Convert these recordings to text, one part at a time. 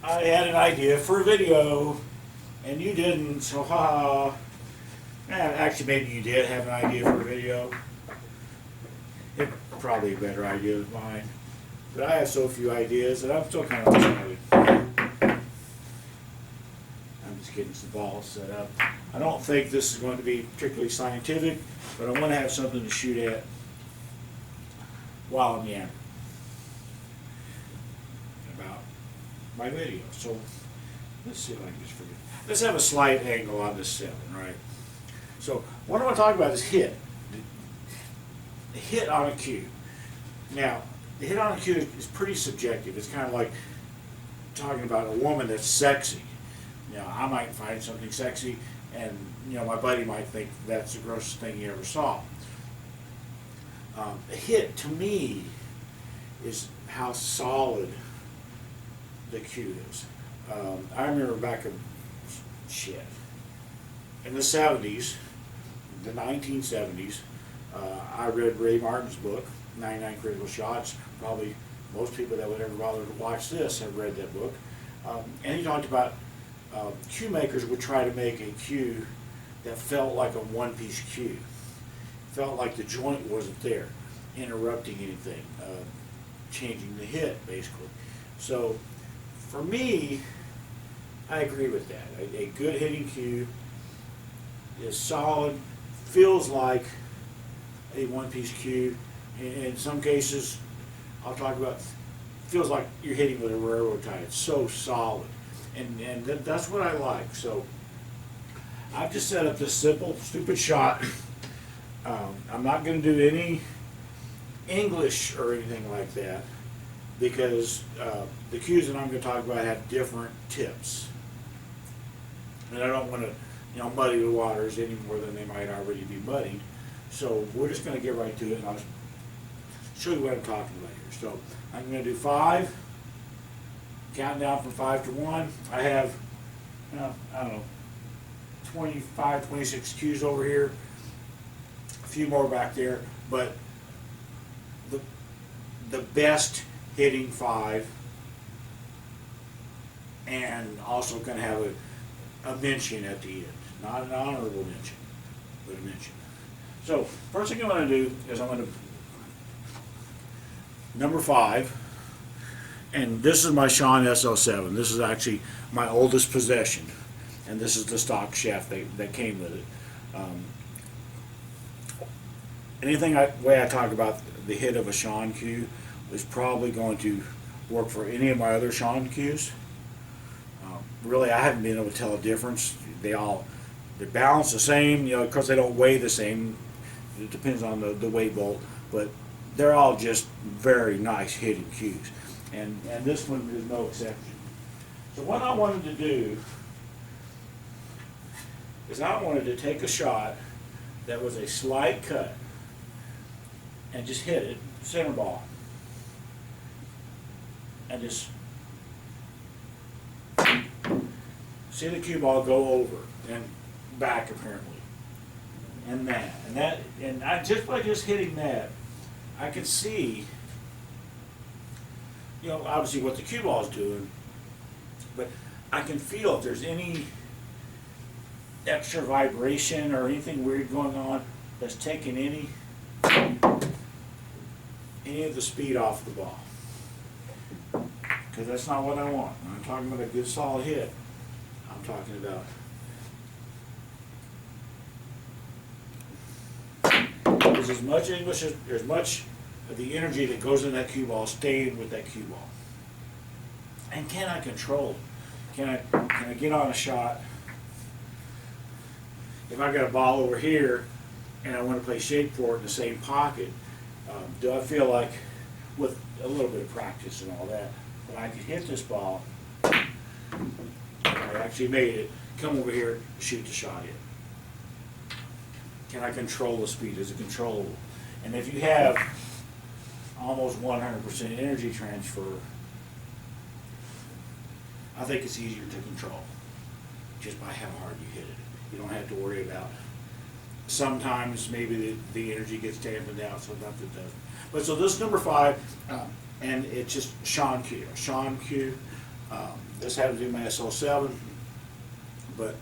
I had an idea for a video, and you didn't, so haha. Actually, maybe you did have an idea for a video. It's probably a better idea than mine. But I have so few ideas that I'm still kind of excited. I'm just getting some balls set up. I don't think this is going to be particularly scientific, but I want to have something to shoot at while I'm yammering about my video. So let's see if I can just forget. Let's have a slight angle on this 7, right? So what I want to talk about is hit. The hit on a cue. Now, the hit on a cue is pretty subjective. It's kind of like talking about a woman that's sexy. You know, I might find something sexy, and you know, my buddy might think that's the grossest thing he ever saw. A hit to me is how solid the cue is. I remember back in the 70s, the 1970s. I read Ray Martin's book, 99 Critical Shots. Probably most people that would ever bother to watch this have read that book. And he talked about cue makers would try to make a cue that felt like a one-piece cue. Felt like the joint wasn't there, interrupting anything, changing the hit, basically. So, for me, I agree with that. A good hitting cue is solid, feels like a one-piece cue. In some cases, I'll talk about, feels like you're hitting with a railroad tie. It's so solid. And that's what I like. So I've just set up this simple, stupid shot. I'm not going to do any English or anything like that because the cues that I'm going to talk about have different tips. And I don't want to, muddy the waters any more than they might already be muddied. So we're just going to get right to it, and I'll show you what I'm talking about here. So I'm going to do 5, count down from 5 to 1. I have, I don't know, 25, 26 cues over here, a few more back there, but the best hitting 5, and also going to have a mention at the end. Not an honorable mention, but a mention. So, first thing I'm going to do is I'm going to, number 5, and this is my Sean SL7. This is actually my oldest possession, and this is the stock shaft that came with it. Way I talk about the hit of a Sean cue is probably going to work for any of my other Sean cues. Really, I haven't been able to tell a difference. They're balanced the same, of course they don't weigh the same. It depends on the weight bolt, but they're all just very nice hitting cues. And this one is no exception. So what I wanted to do is I wanted to take a shot that was a slight cut and just hit it, center ball. And just see the cue ball go over and back apparently. And I just by just hitting that, I could see, obviously what the cue ball is doing, but I can feel if there's any extra vibration or anything weird going on that's taking any of the speed off the ball. Because that's not what I want. When I'm talking about a good solid hit, I'm talking about there's as much English as much of the energy that goes in that cue ball staying with that cue ball. And can I control it? Can I get on a shot? If I got a ball over here and I want to play shake for it in the same pocket, do I feel like, with a little bit of practice and all that I could hit this ball, I actually made it, come over here, shoot the shot in? Can I control the speed? Is it controllable? And if you have almost 100% energy transfer, I think it's easier to control just by how hard you hit it. You don't have to worry about, sometimes maybe the energy gets dampened out, sometimes it doesn't. But so this is number 5, and it's just Sean cue. Sean cue. This happens to be my SL7, but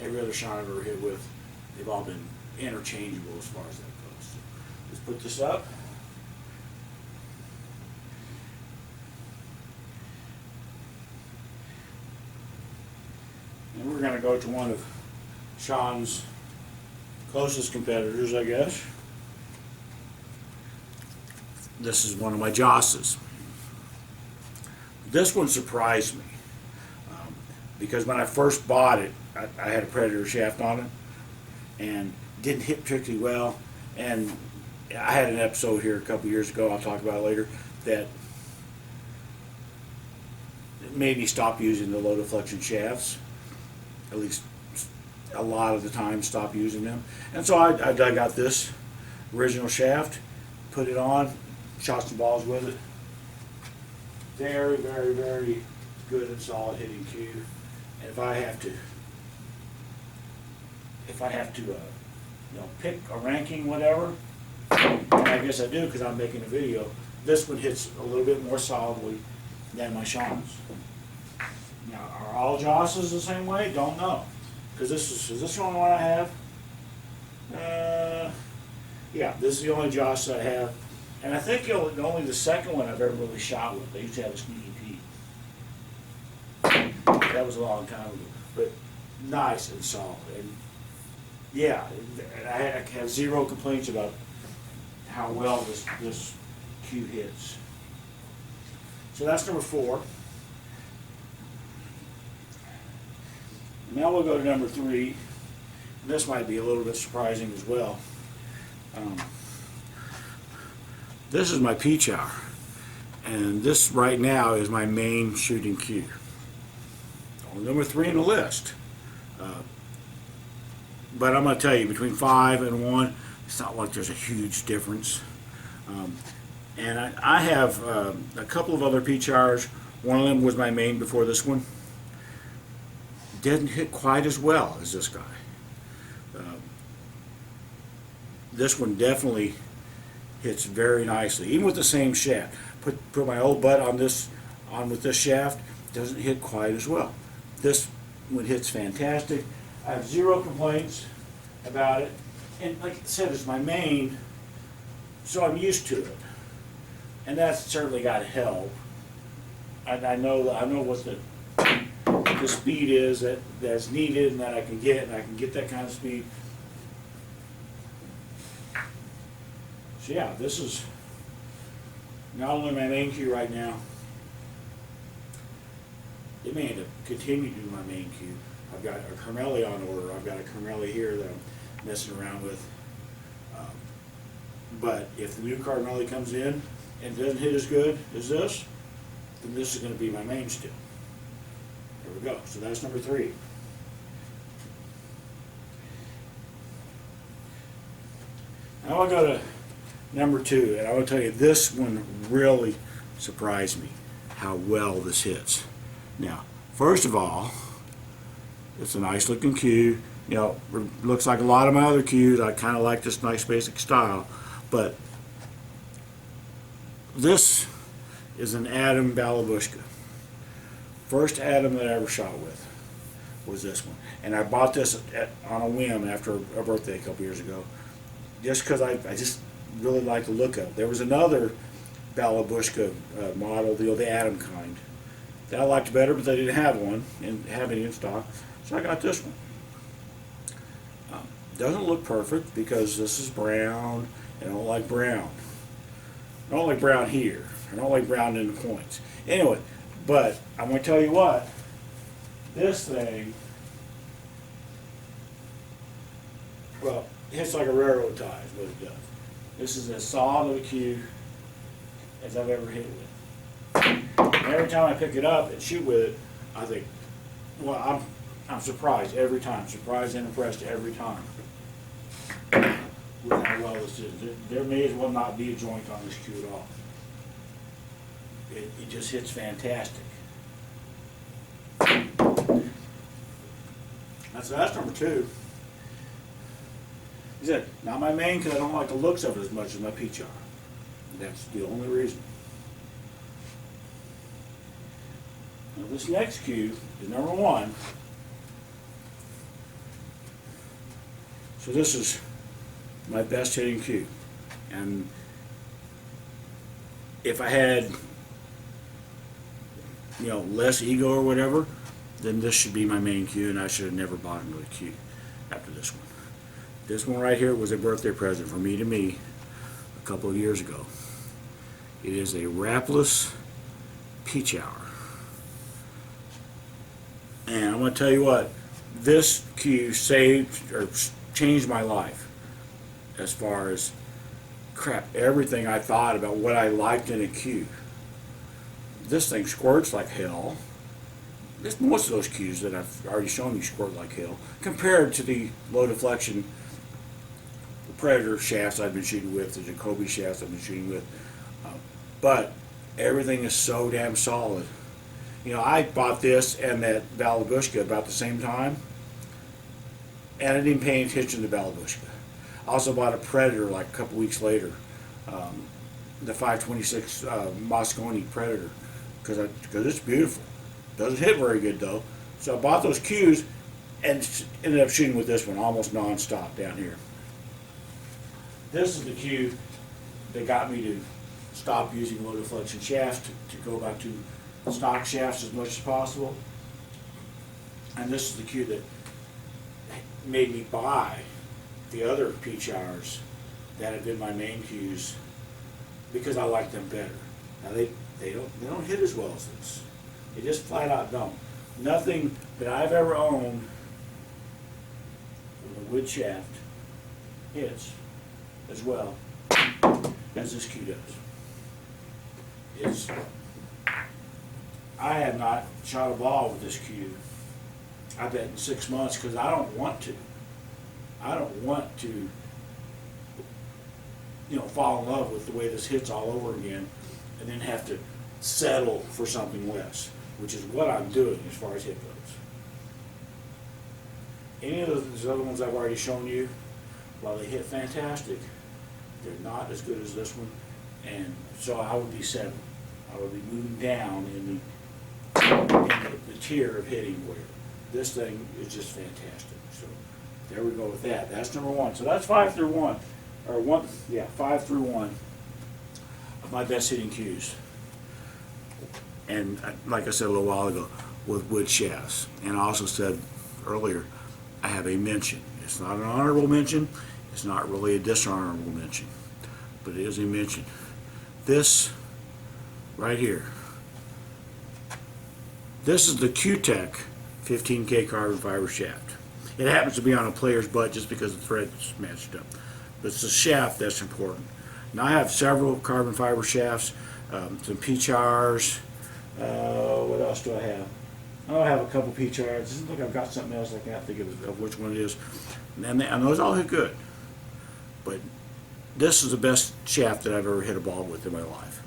every other shot I've ever hit with, they've all been interchangeable as far as that goes. So let's put this up. And we're going to go to one of Sean's closest competitors, I guess. This is one of my Josses. This one surprised me because when I first bought it, I had a Predator shaft on it and didn't hit particularly well. And I had an episode here a couple years ago, I'll talk about it later, that made me stop using the low deflection shafts. At least a lot of the time stop using them. And so I dug out this original shaft, put it on, shot some balls with it. Very, very, very good and solid hitting cue. And if I have to, pick a ranking, whatever, and I guess I do because I'm making a video, this one hits a little bit more solidly than my Sean's. Now, are all Josses the same way? Don't know. Because is this the only one I have? Yeah, this is the only Joss I have. And I think only the second one I've ever really shot with. I used to have a Sneaky Pete. That was a long time ago. But nice and solid. And yeah, I have zero complaints about how well this cue hits. So that's number 4. Now we'll go to number 3. This might be a little bit surprising as well. This is my Peach Hour, and this right now is my main shooting cue. Number 3 in the list. But I'm going to tell you, between 5 and 1, it's not like there's a huge difference. And I have a couple of other Peach Hours. One of them was my main before this one. Didn't hit quite as well as this guy. This one definitely hits very nicely, even with the same shaft. Put my old butt on with this shaft, doesn't hit quite as well. This one hits fantastic. I have zero complaints about it, and like I said, it's my main, so I'm used to it, and that's certainly got to help. I know what the speed is that's needed and that I can get, and I can get that kind of speed. So yeah, this is not only my main cue right now, it may end up continuing to be my main cue. I've got a Kermele on order. I've got a Kermele here that I'm messing around with. But if the new Kermele comes in and doesn't hit as good as this, then this is going to be my main still. There we go. So that's number 3. Now I'll go to number 2, and I will tell you, this one really surprised me how well this hits. Now, first of all, it's a nice looking cue. You know, it looks like a lot of my other cues. I kind of like this nice basic style, but this is an Adam Balabushka. First Adam that I ever shot with was this one, and I bought this on a whim after a birthday a couple years ago, just because I just really like the look of it. There was another Balabushka model, the Adam kind, that I liked better, but they didn't have one and have any in stock, so I got this one. Doesn't look perfect because this is brown, and I don't like brown. I don't like brown here. I don't like brown in the points. Anyway, but I'm going to tell you what, this thing, well, it hits like a railroad tie is what it does. This is as solid of a cue as I've ever hit with. And every time I pick it up and shoot with it, I think, well, I'm surprised every time, surprised and impressed every time with how well this is. There may as well not be a joint on this cue at all. It just hits fantastic. That's number 2. Is it not my main because I don't like the looks of it as much as my Peach Hour. That's the only reason. Now this next cue is number 1. So this is my best hitting cue. And if I had, less ego or whatever, then this should be my main cue, and I should have never bought another cue after this one. This one right here was a birthday present from me to me a couple of years ago. It is a wrapless peach hour. And I'm going to tell you what, this cue saved or changed my life as far as everything I thought about what I liked in a cue. This thing squirts like hell. Most of those cues that I've already shown you squirt like hell compared to the low deflection Predator shafts I've been shooting with, the Jacoby shafts I've been shooting with. But everything is so damn solid. I bought this and that Balabushka about the same time, and I didn't pay any attention to Balabushka. I also bought a Predator like a couple weeks later, the 526 Moscone Predator, because it's beautiful. Doesn't hit very good though. So I bought those cues and ended up shooting with this one almost non-stop down here. This is the cue that got me to stop using low deflection shafts to go back to stock shafts as much as possible. And this is the cue that made me buy the other peach hours that have been my main cues because I like them better. Now they don't hit as well as this. They just flat out don't. Nothing that I've ever owned with a wood shaft hits as well as this cue does. I have not shot a ball with this cue, I bet, in 6 months, because I don't want to. I don't want to, fall in love with the way this hits all over again and then have to settle for something less, which is what I'm doing as far as hit goes. Any of those other ones I've already shown you, while they hit fantastic, they're not as good as this one, and so I would be settling. I would be moving down in the tier of hitting where this thing is just fantastic. So there we go with that. That's number 1. So that's 5 through 1, or 5 through 1 of my best hitting cues. And like I said a little while ago, with wood shafts. And I also said earlier, I have a mention. It's not an honorable mention. It's not really a dishonorable mention, but it is a mention. This right here. This is the Q-Tech 15K carbon fiber shaft. It happens to be on a player's butt just because the thread's matched up. But it's the shaft that's important. Now I have several carbon fiber shafts, some PHRs. What else do I have? I have a couple PHRs. It doesn't look like I've got something else. I can't think of which one it is. And those all hit good. But this is the best shaft that I've ever hit a ball with in my life.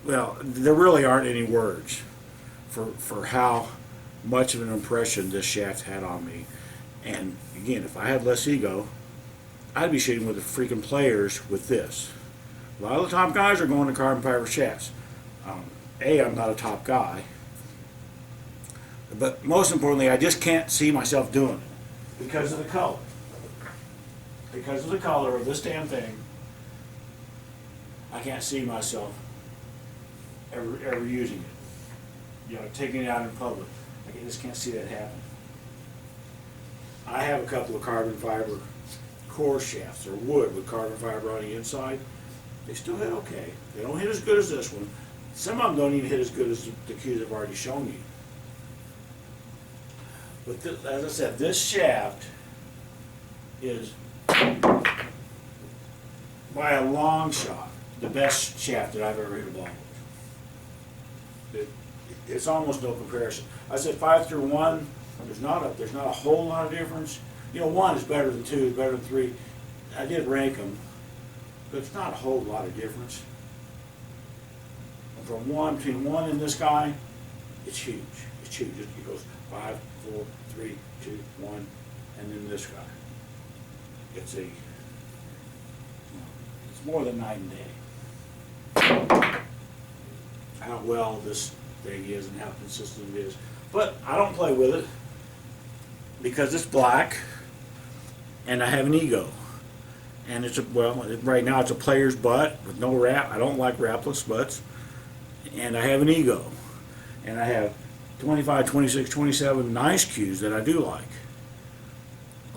Well, there really aren't any words for how much of an impression this shaft had on me. And again, if I had less ego, I'd be shooting with the freaking players with this. A lot of the top guys are going to carbon fiber shafts. I'm not a top guy, but most importantly, I just can't see myself doing it because of the color. Because of the color of this damn thing, I can't see myself ever using it. Taking it out in public. I just can't see that happen. I have a couple of carbon fiber core shafts. They're wood with carbon fiber on the inside. They still hit okay. They don't hit as good as this one. Some of them don't even hit as good as the cues I've already shown you. But as I said, this shaft is, by a long shot, the best shaft that I've ever hit a ball with. It's almost no comparison. I said 5 through 1. There's not a whole lot of difference. 1 is better than 2, is better than 3. I did rank them, but it's not a whole lot of difference. And between 1 and this guy, it's huge. It's huge. It goes 5, 4, 3, 2, 1, and then this guy. It's more than night and day. how well this thing is and how consistent it is. But I don't play with it because it's black and I have an ego. And it's right now it's a player's butt with no wrap. I don't like wrapless butts. And I have an ego. And I have 25, 26, 27 nice cues that I do like.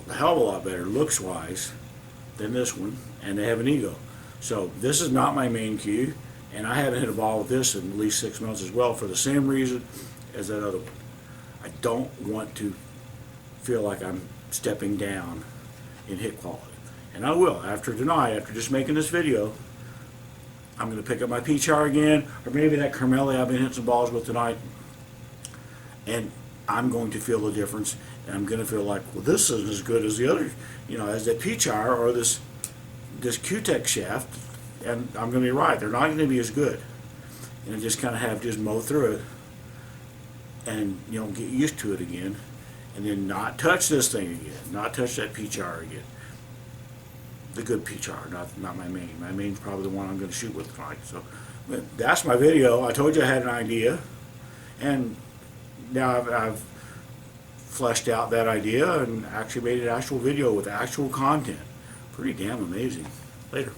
A hell of a lot better looks wise than this one, and they have an ego. So this is not my main cue, and I haven't hit a ball with this in at least 6 months as well for the same reason as that other one. I don't want to feel like I'm stepping down in hit quality. And I will, after tonight, after just making this video, I'm going to pick up my P-Char again, or maybe that Carmelli I've been hitting some balls with tonight, and I'm going to feel the difference, and I'm going to feel like, well, this isn't as good as the other, as that P-Char or this Q-Tech shaft, and I'm going to be right. They're not going to be as good. And I just kind of have to just mow through it and, get used to it again, and then not touch this thing again, not touch that P-Char again. The good P-Char, not my main. My main's probably the one I'm going to shoot with tonight. So that's my video. I told you I had an idea, and now I've fleshed out that idea and actually made an actual video with actual content. Pretty damn amazing. Later.